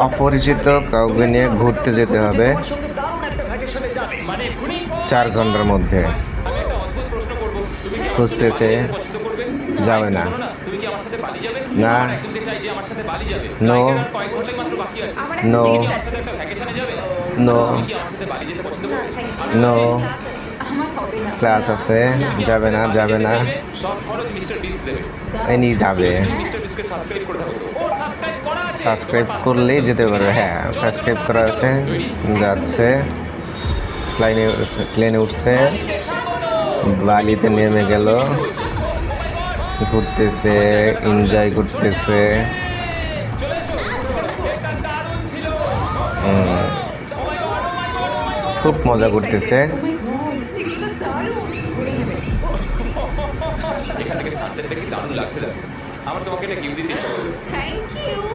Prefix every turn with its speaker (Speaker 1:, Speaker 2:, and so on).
Speaker 1: অপরিচিত কাউকে নিয়ে ঘুরতে যেতে হবে 4 ঘন্টার মধ্যে।
Speaker 2: আমি একটা অদ্ভুত প্রশ্ন করব, তুমি কি আমার সাথে
Speaker 1: খুঁজতেছে,
Speaker 2: বালি যেতে পছন্দ করবে?
Speaker 1: যাবে না।
Speaker 2: শোনো না, তুমি কি আমার সাথে বালি যাবে?
Speaker 1: না।
Speaker 2: আমার একজনকে চাই যে আমার সাথে বালি যাবে।
Speaker 1: নো।
Speaker 2: ফ্লাইটের আর কয়েক ঘন্টাই মাত্র বাকি আছে।
Speaker 3: আমার এখন
Speaker 1: নো।
Speaker 2: তুমি কি
Speaker 3: টেস্ট
Speaker 2: আমার
Speaker 3: আছে।
Speaker 2: সাথে একটা ভ্যাকেশনে যাবে?
Speaker 1: নো।
Speaker 2: তুমি কি আমার সাথে বালি যেতে পছন্দ
Speaker 3: না,
Speaker 2: করবে?
Speaker 3: Thank you.
Speaker 2: আমি
Speaker 1: নো।
Speaker 2: বলছি,
Speaker 3: আমার হবে না।
Speaker 1: ক্লাস আছে,
Speaker 2: তুমি কি
Speaker 1: যাবে
Speaker 2: আমার
Speaker 1: না,
Speaker 2: সাথে বালি
Speaker 1: যাবে
Speaker 2: যেতে
Speaker 1: না।
Speaker 2: চাইবে? সব খরচ মিস্টার বিস্ট দেবে।
Speaker 1: এনি যাবে।
Speaker 2: যদি তুমি মিস্টার বিস্টকে সাবস্ক্রাইব করে থাকো তো। ও সাবস্ক্রাইব করা আছে।
Speaker 1: সাবস্ক্রাইব
Speaker 2: তোমার
Speaker 1: করলেই
Speaker 2: পাসপোর্ট
Speaker 1: যেতে
Speaker 2: তুমি
Speaker 1: পারবে।
Speaker 2: যাবে?
Speaker 1: হ্যাঁ,
Speaker 2: চলো, চলো,
Speaker 1: সাবস্ক্রাইব করা
Speaker 2: তাড়াতাড়ি
Speaker 1: আছে।
Speaker 2: চলো। Ready?
Speaker 1: যাচ্ছে, প্লেনে উঠছে,
Speaker 2: বালিতে স্বাগত।
Speaker 1: বালিতে নেমে গেল,
Speaker 2: তুমি বলছো।
Speaker 1: ঘুরতেছে, এনজয় করতেছে।
Speaker 2: চলে এসো, উঠে পড়ো। এটা দারুণ ছিল। Oh my God, oh my God, oh my God.
Speaker 1: খুব মজা করতেছে।
Speaker 3: ও মাই গড, এগুলো তো দারুণ। ঘুরে নেবে।
Speaker 2: এখান থেকে সানসেটটা কি দারুণ লাগছে দেখো। আমার তোমাকে একটা গিফট দিতে ইচ্ছা করলো।
Speaker 3: থ্যাংক